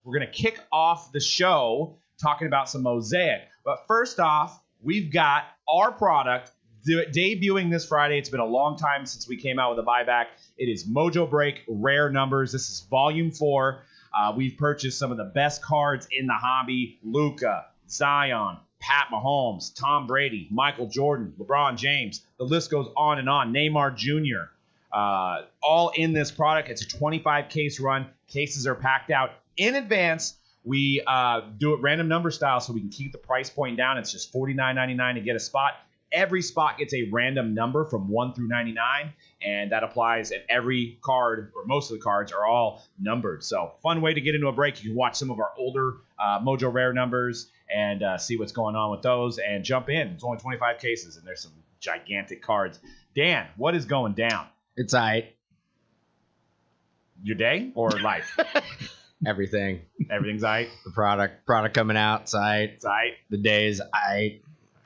We're going to kick off the show talking about some Mosaic. But first off, we've got our product debuting this Friday. It's been a long time since we came out with a buyback. It is Mojobreak Rare Numbers. This is Volume 4. We've purchased some of the best cards in the hobby. Luka, Zion, Pat Mahomes, Tom Brady, Michael Jordan, LeBron James. The list goes on and on. Neymar Jr. All in this product. It's a 25-case run. Cases are packed out in advance. We do it random number style so we can keep the price point down. It's just $49.99 to get a spot. Every spot gets a random number from 1 through 99, and that applies at every card, or most of the cards are all numbered. So fun way to get into a break. You can watch some of our older Mojo Rare numbers and see what's going on with those and jump in. It's only 25 cases, and there's some gigantic cards. Dan, what is going down? It's aight. Your day or life? Everything. Everything's aight? The product coming out, it's aight. It's aight? The day is aight.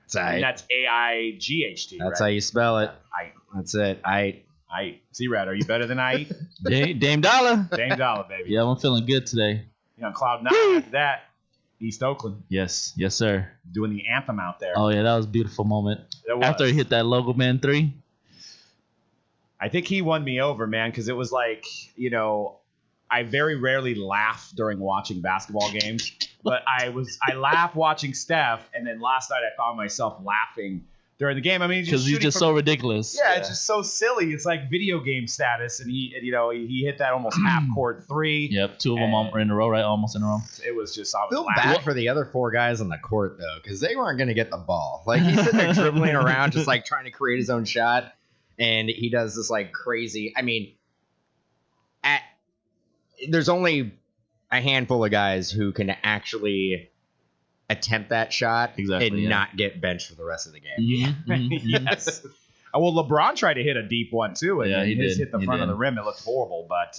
It's aight. And that's A-I-G-H-T, That's right? how you spell it. Aight. That's it. Aight. Aight. C-Rad, are you better than aight? Dame Dollar. Dame Dollar, baby. Yeah, I'm feeling good today. You know, Cloud 9 after that. East Oakland. Yes, sir. Doing the anthem out there. Oh, yeah, that was a beautiful moment. It was. After he hit that Logo Man 3. I think he won me over, man, because it was like, you know, I very rarely laugh during watching basketball games, but I laugh watching Steph, and then last night I found myself laughing during the game. I mean, because he's just so ridiculous. Yeah, it's just so silly. It's like video game status, and he hit that almost half court three. Yep, 2 of them are in a row, right? Almost in a row. It was just I feel bad for the other 4 guys on the court though, because they weren't going to get the ball. Like he's sitting there dribbling around, just like trying to create his own shot, and he does this like crazy. I mean, there's only a handful of guys who can actually attempt that shot and not get benched for the rest of the game. Yes. Well, LeBron tried to hit a deep one too, and he hit the front did. of the rim. It looked horrible, but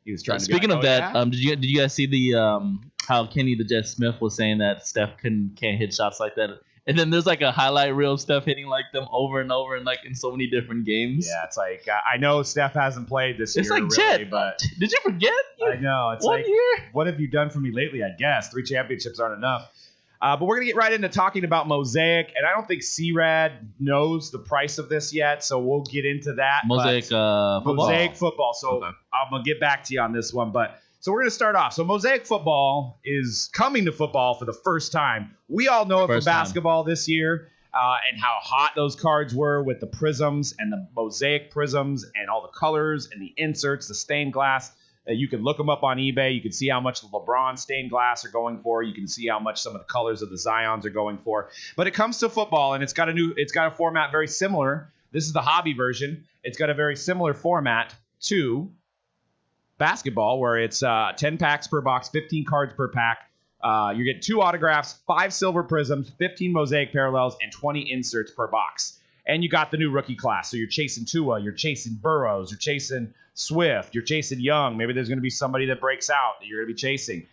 he was trying to. Speaking of that, did you guys see the how Kenny the Jet Smith was saying that Steph can't hit shots like that? And then there's like a highlight reel of Steph hitting like them over and over and like in so many different games. Yeah, it's like I know Steph hasn't played this year. It's like really, Jet, but did you forget? I know. It's One like year? What have you done for me lately? I guess 3 championships aren't enough. But we're gonna get right into talking about Mosaic, and I don't think C-Rad knows the price of this yet, so we'll get into that. Mosaic football. Mosaic football. So Okay. I'm gonna get back to you on this one, but. So we're going to start off. So Mosaic Football is coming to football for the first time. We all know it from basketball this year and how hot those cards were with the prisms and the Mosaic prisms and all the colors and the inserts, the stained glass. You can look them up on eBay. You can see how much the LeBron stained glass are going for. You can see how much some of the colors of the Zions are going for. But it comes to football, and it's got a format very similar. This is the hobby version. It's got a very similar format to basketball, where it's 10 packs per box, 15 cards per pack. You get 2 autographs, 5 silver prisms, 15 Mosaic parallels, and 20 inserts per box. And you got the new rookie class. So you're chasing Tua, you're chasing Burrows, you're chasing Swift, you're chasing Young. Maybe there's going to be somebody that breaks out that you're going to be chasing.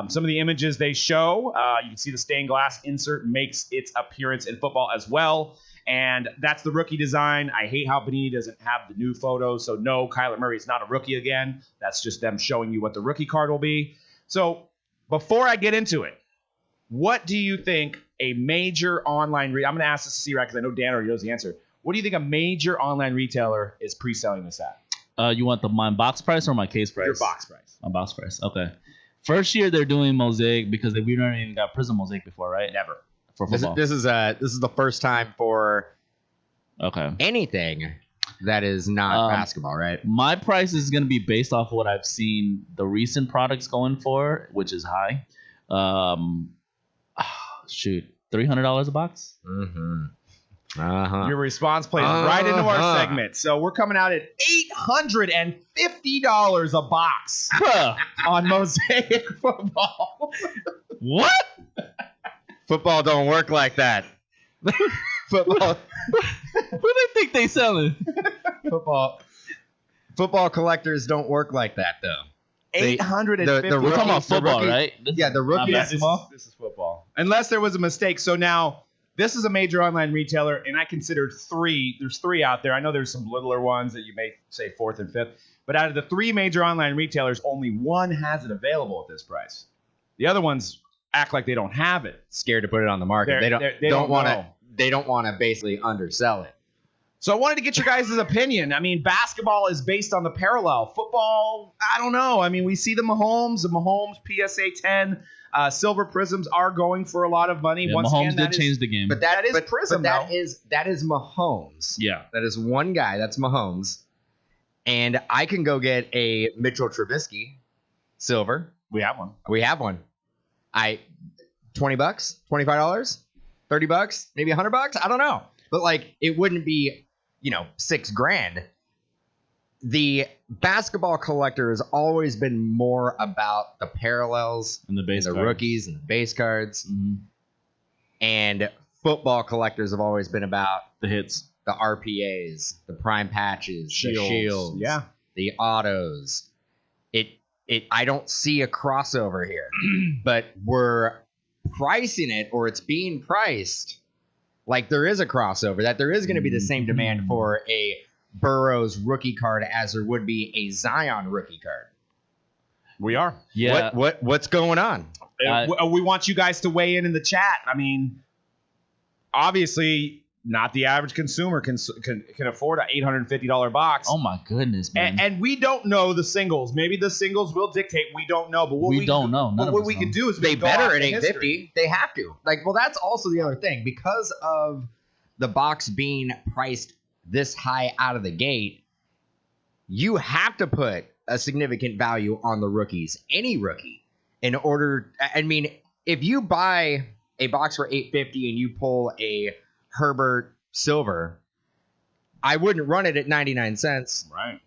Some of the images they show, you can see the stained glass insert makes its appearance in football as well. And that's the rookie design. I hate how Panini doesn't have the new photos. So no, Kyler Murray is not a rookie again. That's just them showing you what the rookie card will be. So before I get into it, what do you think a major online I'm going to ask this to C-Rad because I know Dan already knows the answer. What do you think a major online retailer is pre-selling this at? You want my box price or my case price? Your box price. My box price. Okay. First year they're doing Mosaic because we've never even got Prism Mosaic before, right? Never. For football. This is the first time for okay anything that is not basketball, right? My price is going to be based off of what I've seen the recent products going for, which is high. $300 a box. Mm-hmm. Your response plays right into our segment. So we're coming out at $850 a box on Mosaic Football. What? Football don't work like that. Football. Who they think they selling? Football collectors don't work like that, though. 850. We're talking about football, right? The rookie. This is football. Unless there was a mistake. So now this is a major online retailer, and I considered 3. There's 3 out there. I know there's some littler ones that you may say 4th and 5th. But out of the 3 major online retailers, only one has it available at this price. The other ones act like they don't have it. Scared to put it on the market. They don't want to. They don't want to basically undersell it. So I wanted to get your guys' opinion. I mean, basketball is based on the parallel. Football, I don't know. I mean, we see the Mahomes PSA 10 silver prisms are going for a lot of money. Yeah, Once Mahomes again, did change the game. But that is prism. But that is Mahomes. Yeah, that is one guy. That's Mahomes, and I can go get a Mitchell Trubisky silver. We have one. $20, $25, $30, maybe $100. I don't know, but like it wouldn't be, $6,000. The basketball collector has always been more about the parallels and the base, and the cards. rookies and the base cards, Mm-hmm. and football collectors have always been about The hits, the RPAs, the prime patches, the shields, yeah, the autos. I don't see a crossover here, but we're pricing it, or it's being priced like there is a crossover, that there is going to be the same demand for a Burrows rookie card as there would be a Zion rookie card. we are. yeah. What's going on? We want you guys to weigh in the chat. I mean, obviously, not the average consumer can afford an $850 box. Oh my goodness, man! And we don't know the singles. Maybe the singles will dictate. We don't know. But we don't know. What we can do is they better at $850. They have to. Well, that's also the other thing, because of the box being priced this high out of the gate. You have to put a significant value on the rookies, any rookie, in order. I mean, if you buy a box for $850 and you pull a Herbert silver, I wouldn't run it at 99 cents. Right.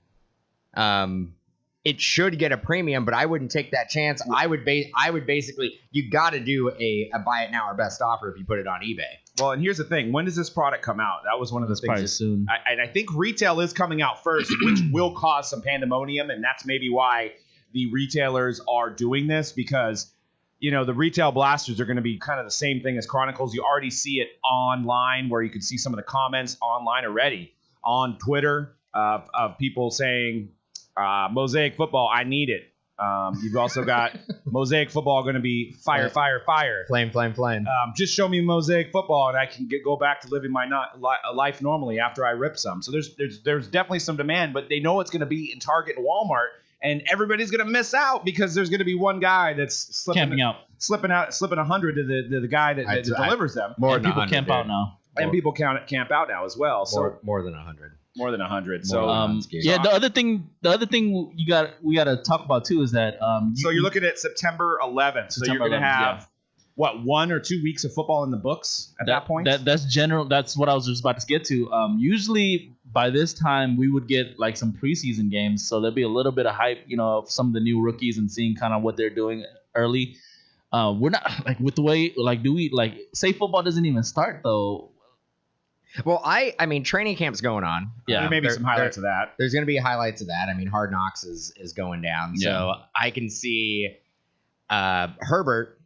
It should get a premium, but I wouldn't take that chance. I would basically, you got to do a buy it now or best offer if you put it on eBay. Well, and here's the thing: when does this product come out? That was one of the things. Probably soon. I think retail is coming out first, which will cause some pandemonium, and that's maybe why the retailers are doing this, because the retail blasters are going to be kind of the same thing as Chronicles. You already see it online, where you can see some of the comments online already on Twitter of people saying, Mosaic Football, I need it. You've also got Mosaic Football going to be fire. Flame. Just show me Mosaic Football, and I can go back to living my life normally after I rip some. So there's definitely some demand, but they know it's going to be in Target and Walmart. And everybody's going to miss out because there's going to be one guy that's slipping 100 to the guy that delivers them. More and than people 100, camp out now. And people camp out now as well. So more than 100. More than 100. So yeah, the other thing we got to talk about too is that so you're looking at September 11th. So you're going to have what, 1 or 2 weeks of football in the books at that point? That's general. That's what I was just about to get to. Usually by this time we would get like some preseason games, so there'd be a little bit of hype, of some of the new rookies and seeing kind of what they're doing early. We're not like with the way do we say football doesn't even start though. Well, I mean, training camp's going on. Yeah, maybe some highlights of that. There's going to be highlights of that. I mean, Hard Knocks is going down, so I can see Herbert.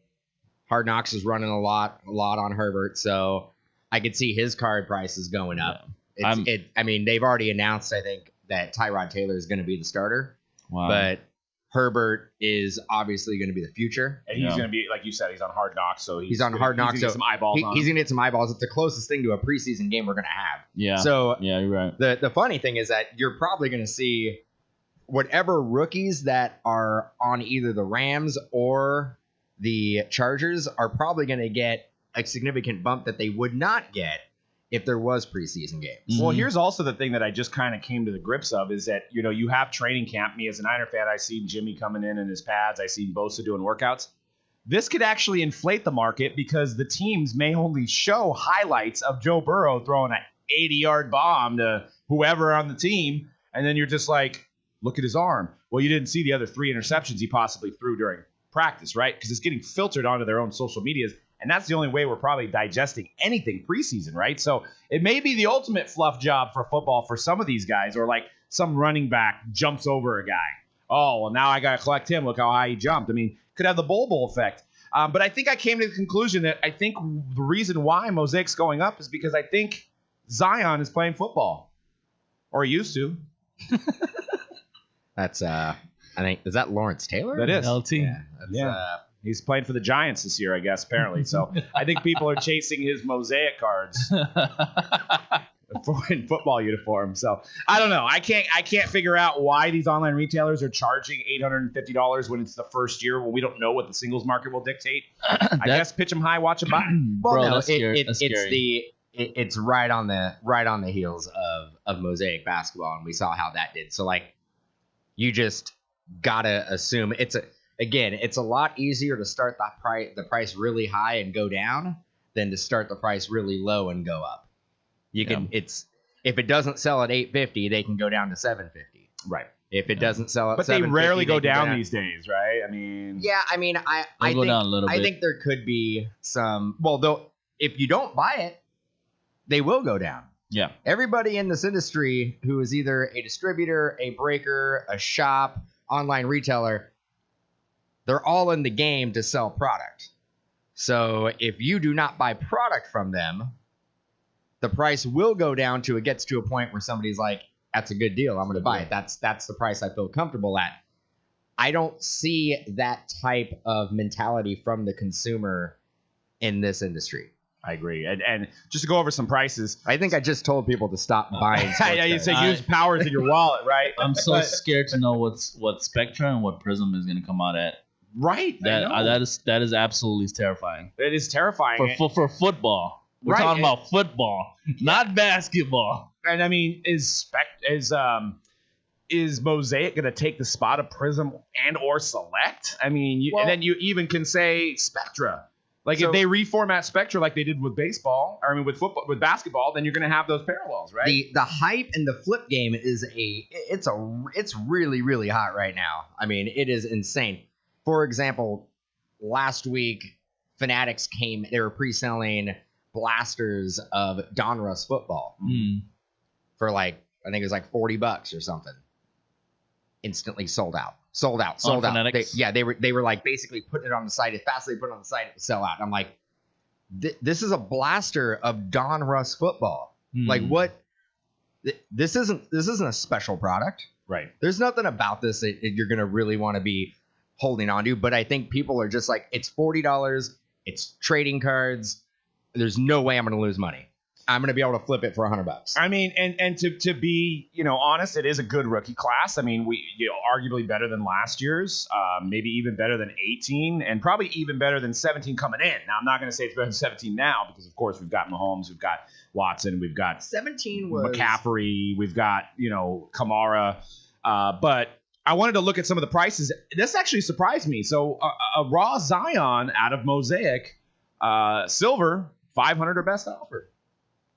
Hard Knocks is running a lot on Herbert, so I could see his card prices going up. Yeah. I mean, they've already announced, I think, that Tyrod Taylor is going to be the starter. Wow. But Herbert is obviously going to be the future. And he's going to be, like you said, he's on Hard Knocks. So he's on Hard Knocks. He's going to get some eyeballs on him. He's going to get some eyeballs. It's the closest thing to a preseason game we're going to have. Yeah. So yeah, you're right. The funny thing is that you're probably going to see whatever rookies that are on either the Rams or the Chargers are probably going to get a significant bump that they would not get if there was preseason games. Mm-hmm. Well, here's also the thing that I just kind of came to the grips of is that, you have training camp. Me as a Niner fan, I see Jimmy coming in his pads. I see Bosa doing workouts. This could actually inflate the market because the teams may only show highlights of Joe Burrow throwing an 80-yard bomb to whoever on the team. And then you're just like, look at his arm. Well, you didn't see the other 3 interceptions he possibly threw during practice, right? Because it's getting filtered onto their own social medias. And that's the only way we're probably digesting anything preseason, right? So it may be the ultimate fluff job for football for some of these guys, or like some running back jumps over a guy. Oh, well, now I got to collect him. Look how high he jumped. I mean, could have the bowl effect. But I think I came to the conclusion that I think the reason why Mosaic's going up is because I think Zion is playing football. Or he used to. That's I think, is that Lawrence Taylor? That is. LT. Yeah. He's playing for the Giants this year, I guess, apparently. So I think people are chasing his Mosaic cards in football uniform. So I don't know. I can't figure out why these online retailers are charging $850 when it's the first year when we don't know what the singles market will dictate. I guess pitch them high, watch them buy. Well, Bro, no, that's scary. That's scary. it's right on the heels of Mosaic basketball, and we saw how that did. So like, you just gotta assume it's a lot easier to start the price really high and go down than to start the price really low and go up. You can if it doesn't sell at $850, they can go down to $750. Right. If it doesn't sell at but they $750, rarely go can down these days, right? I mean, I go down a little bit. I think there could be some. Well, though, if you don't buy it, they will go down. Yeah. Everybody in this industry who is either a distributor, a breaker, a shop, online retailer, they're all in the game to sell product. So if you do not buy product from them, the price will go down to it gets to a point where somebody's like, that's a good deal. I'm going to buy it. That's the price I feel comfortable at. I don't see that type of mentality from the consumer in this industry. I agree. And just to go over some prices. I think I just told people to stop buying. Yeah, you say use powers in your wallet, right? I'm so scared to know what Spectra and what Prism is going to come out at. Right. That is absolutely terrifying. It is terrifying. For football. We're talking about football, not basketball. And I mean, is Mosaic going to take the spot of Prism and or Select? I mean, and then you even can say Spectra. Like if they reformat Spectra like they did with baseball, or I mean with football, with basketball, then you're going to have those parallels, right? The hype and the flip game is it's really, really hot right now. I mean, it is insane. For example, last week, Fanatics they were pre-selling blasters of Donruss Football for like, I think it was like $40 or something. Instantly sold out. Fanatics? They were like basically putting it on the site. As fast as they put it on the site, it would sell out. And I'm like, this is a blaster of Donruss Football. Like what? This isn't a special product. Right. There's nothing about this that you're gonna really want to be holding on to. But I think people are just like, it's $40. It's trading cards. There's no way I'm going to lose money. I'm going to be able to flip it for $100. I mean, and to be, honest, it is a good rookie class. I mean, arguably better than last year's, maybe even better than 18, and probably even better than 17 coming in. Now, I'm not going to say it's better than 17 now because, of course, we've got Mahomes, we've got Watson, we've got 17 was McCaffrey, we've got Kamara, but I wanted to look at some of the prices. This actually surprised me. So a raw Zion out of Mosaic, silver, 500 or best offer.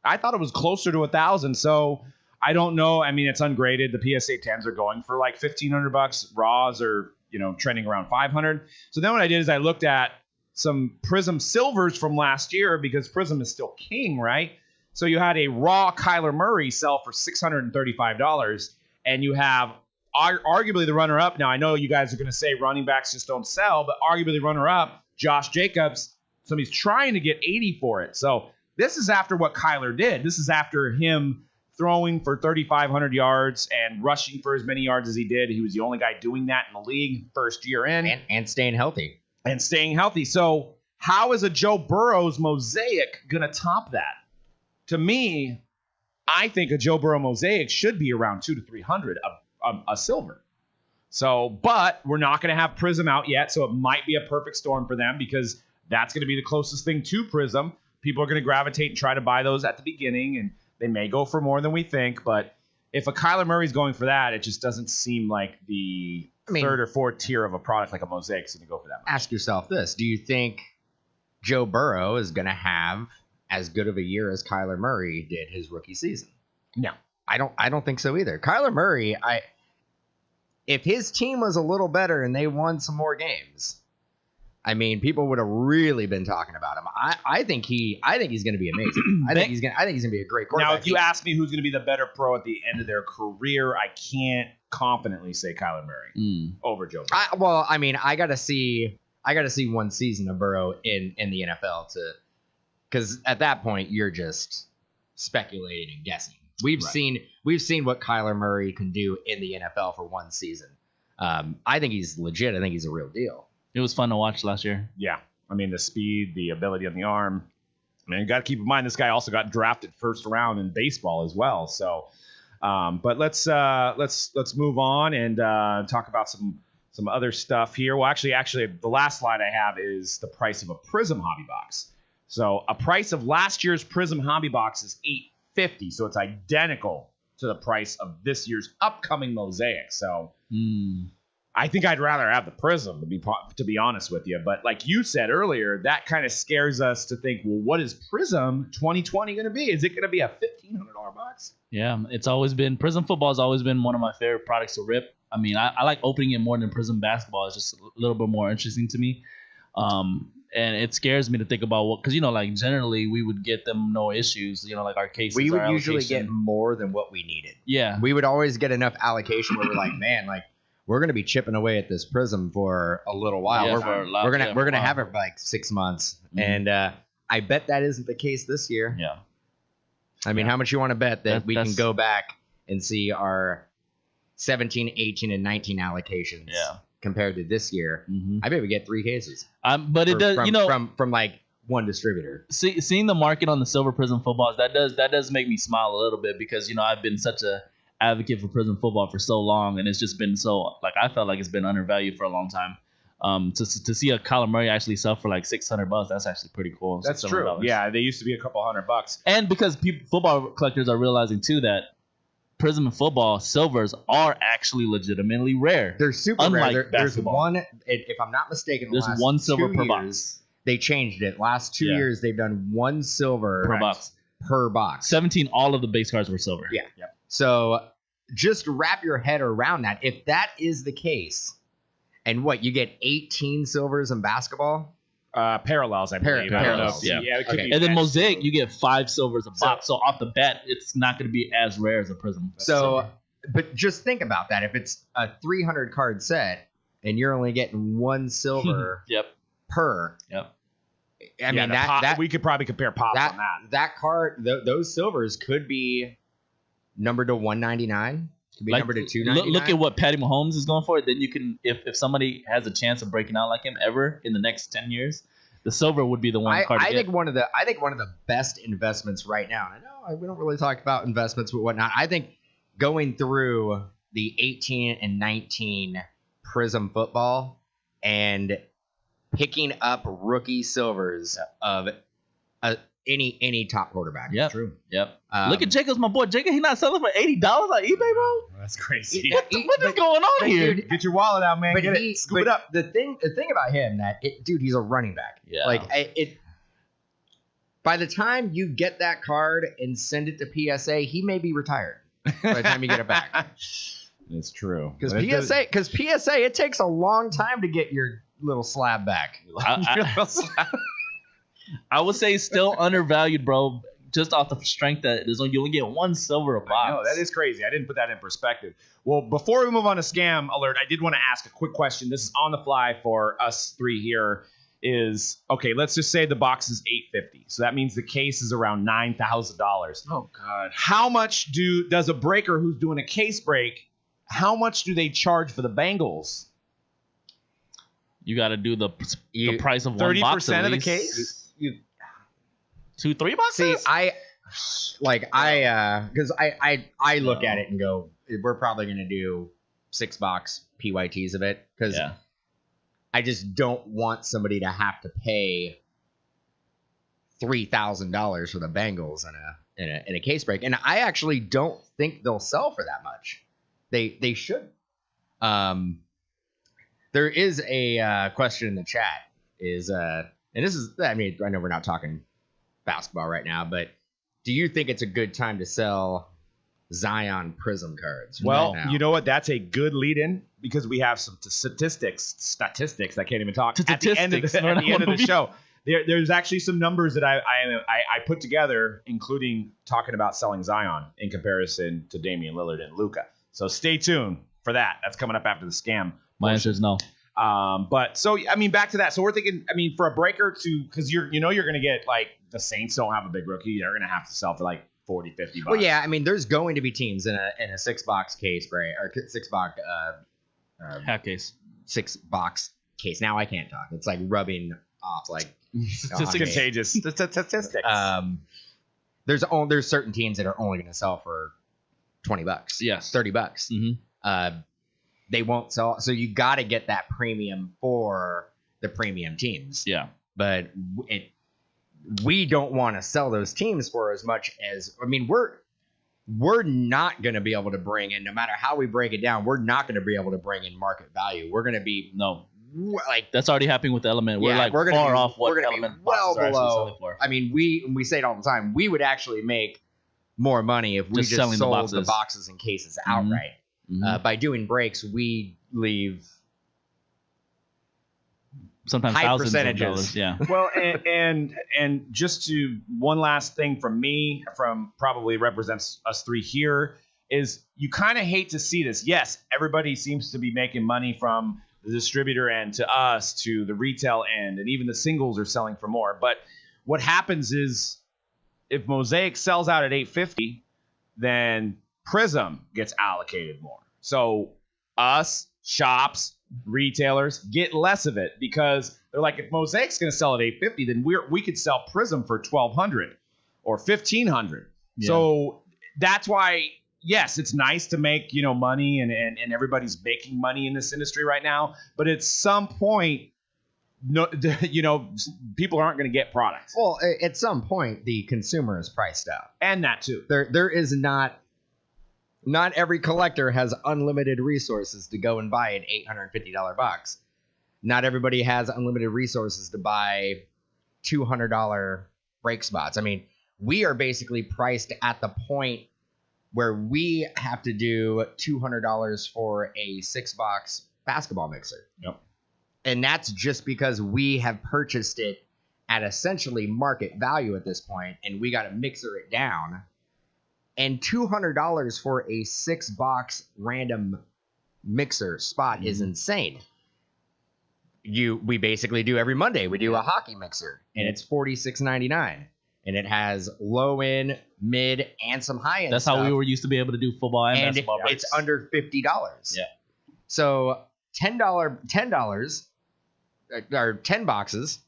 I thought it was closer to 1,000. So I don't know. I mean, it's ungraded. The PSA 10s are going for like $1,500. Raws are, trending around 500. So then what I did is I looked at some Prism silvers from last year because Prism is still king, right? So you had a raw Kyler Murray sell for $635, and you have arguably the runner-up. Now, I know you guys are going to say running backs just don't sell, but arguably the runner-up, Josh Jacobs, somebody's trying to get 80 for it. So this is after what Kyler did. This is after him throwing for 3,500 yards and rushing for as many yards as he did. He was the only guy doing that in the league first year in. And staying healthy. So how is a Joe Burrow's Mosaic going to top that? To me, I think a Joe Burrow Mosaic should be around 200 to 300 a silver. So, but we're not going to have Prism out yet, so it might be a perfect storm for them because that's going to be the closest thing to Prism. People are going to gravitate and try to buy those at the beginning, and they may go for more than we think. But if a Kyler Murray's going for that, it just doesn't seem like the third or fourth tier of a product like a Mosaic is going to go for that much. Ask yourself this. Do you think Joe Burrow is going to have as good of a year as Kyler Murray did his rookie season? No. I don't think so either. Kyler Murray, if his team was a little better and they won some more games, I mean, people would have really been talking about him. I think he's going to be amazing. I think he's going to be a great quarterback. Now, if you ask me who's going to be the better pro at the end of their career, I can't confidently say Kyler Murray over Joe Burrow. I got to see one season of Burrow in the NFL because at that point you're just speculating and guessing. We've seen what Kyler Murray can do in the NFL for one season. I think he's legit. I think he's a real deal. It was fun to watch last year. Yeah. I mean, the speed, the ability on the arm. I mean, you got to keep in mind this guy also got drafted first round in baseball as well. So, but let's move on and talk about some other stuff here. Well, actually, the last slide I have is the price of a Prism hobby box. So, a price of last year's Prism hobby box is $850. So, it's identical to the price of this year's upcoming Mosaic. So, I think I'd rather have the Prism, to be honest with you. But like you said earlier, that kind of scares us to think, well, what is Prism 2020 going to be? Is it going to be a $1,500 box? Yeah, it's always been Prism football has always been one of my favorite products to rip. I mean, I like opening it more than Prism basketball. It's just a little bit more interesting to me. And it scares me to think about what, because, like generally we would get them no issues, like our cases. We would usually get more than what we needed. Yeah. We would always get enough allocation where we're like, man, like, we're going to be chipping away at this Prism for a little while. Yeah, we're going to have it for like 6 months. Mm-hmm. And I bet that isn't the case this year. Yeah. I mean, how much you want to bet that we can go back and see our 17, 18, and 19 allocations compared to this year? Mm-hmm. I bet we get 3 cases. But it does, from like one distributor. Seeing the market on the silver Prism footballs, that does make me smile a little bit because, I've been such a advocate for Prism football for so long, and it's just been so, like, I felt like it's been undervalued for a long time. To see a Kyler Murray actually sell for like $600, that's actually pretty cool. That's true. Yeah, they used to be a couple $100. And because football collectors are realizing too that Prism and football silvers are actually legitimately rare. They're super rare. There's one, if I'm not mistaken, there's one silver per box. They changed it. Last 2 years, they've done one silver per box. 17, all of the base cards were silver. Yeah. Yep. So just wrap your head around that. If that is the case, and what, you get 18 silvers in basketball? Parallels, I believe. Parallels, yeah. It could be. And then Mosaic, you get 5 silvers a box. So off the bat, it's not going to be as rare as a Prism. But just think about that. If it's a 300 card set and you're only getting 1 silver per. Yep. I mean, that we could probably compare pops on that. That card, those silvers could be numbered to 199. Could be numbered to 299. Look at what Patty Mahomes is going for. Then you can, if somebody has a chance of breaking out like him ever in the next 10 years, the silver would be the one card. I think one of the best investments right now. And I know we don't really talk about investments but whatnot. I think going through the 18 and 19 Prism football and picking up rookie silvers of any top quarterback. Yeah, true. Yep. Look at Jacobs, my boy. Jacob, he not selling for $80 on eBay, bro. That's crazy. What is going on here? Dude, get your wallet out, man. Get it. Scoop it up. The thing about him, dude, he's a running back. Yeah. Like by the time you get that card and send it to PSA, he may be retired by the time you get it back. It's true. Because PSA, it takes a long time to get your little slab back. I would say still undervalued, bro. Just off the strength that you only get 1 silver a box. No, that is crazy. I didn't put that in perspective. Well, before we move on to scam alert, I did want to ask a quick question. This is on the fly for us 3 here. Okay, let's just say the box is $850. So that means the case is around $9,000. Oh God. How much does a breaker who's doing a case break? How much do they charge for the Bengals? You got to do the price of 1 box. 30% of the case. 2-3 boxes? See, because I look at it and go, we're probably going to do 6 box PYTs of it because I just don't want somebody to have to pay $3,000 for the Bengals in a case break, and I actually don't think they'll sell for that much. They should. There is a question in the chat. And this is, I mean, I know we're not talking basketball right now, but do you think it's a good time to sell Zion Prism cards? Well, you know what? That's a good lead-in because we have some statistics. I can't even talk. At the end of the show, there's actually some numbers that I put together, including talking about selling Zion in comparison to Damian Lillard and Luka. So stay tuned for that. That's coming up after the scam. My answer is no. But so, I mean, back to that. So we're thinking, I mean, for a breaker because you're going to get, like, the Saints don't have a big rookie. They're going to have to sell for like $40, $50. Well, yeah, I mean, there's going to be teams in a 6-box case, right? Or 6-box Hat case. 6-box case. Now I can't talk. It's like rubbing off like contagious statistics. There's certain teams that are only going to sell for $20. Yes. $30. Mm-hmm. They won't sell. So you got to get that premium for the premium teams. Yeah. But we don't want to sell those teams for as much as, I mean, we're not going to be able to bring in, no matter how we break it down, we're not going to be able to bring in market value. We're going to be like, that's already happening with the Element. We're we're gonna far be, off what we're gonna Element be well boxes are actually selling below. for. I mean, we say it all the time. We would actually make more money if we just selling sold the boxes and cases outright. Mm-hmm. By doing breaks, we leave sometimes high thousands percentages. of dollars. Yeah. Well, and just to one last thing from me, from probably represents us three here, is you kind of hate to see this. Yes, everybody seems to be making money from the distributor end to us to the retail end, and even the singles are selling for more. But what happens is if Mosaic sells out at $850, then Prism gets allocated more. So us, shops, retailers get less of it because they're like, if Mosaic's going to sell at $850, then we could sell Prism for $1,200 or $1,500. Yeah. So that's why, yes, it's nice to make money, and everybody's making money in this industry right now. But at some point, people aren't going to get products. Well, at some point, the consumer is priced out, And that too. there is not every collector has unlimited resources to go and buy an $850 box. Not everybody has unlimited resources to buy $200 break spots. I mean, we are basically priced at the point where we have to do $200 for a 6-box basketball mixer. Yep. And that's just because we have purchased it at essentially market value at this point, and we got to mixer it down. And $200 for a 6-box random mixer spot is insane. We basically do every Monday. We do a hockey mixer, and it's $46.99, and it has low end, mid, and some high end. That's how we were used to be able to do football and basketball. It's under $50. Yeah. So $10 or 10 boxes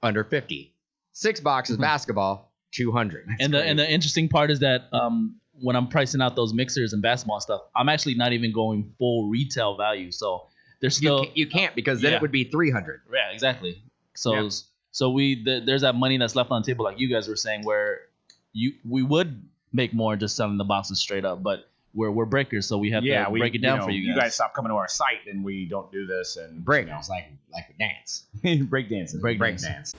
under 50. 6 boxes basketball, 200. And the interesting part is that when I'm pricing out those mixers and basketball stuff, I'm actually not even going full retail value. So there's still you can't, because then it would be 300. Yeah, exactly. So there's that money that's left on the table, like you guys were saying, where we would make more just selling the boxes straight up, but we're breakers, so we have to break it down for you guys. You guys stop coming to our site, and we don't do this. And Breakers, like we dance. Break dancing. Break dance.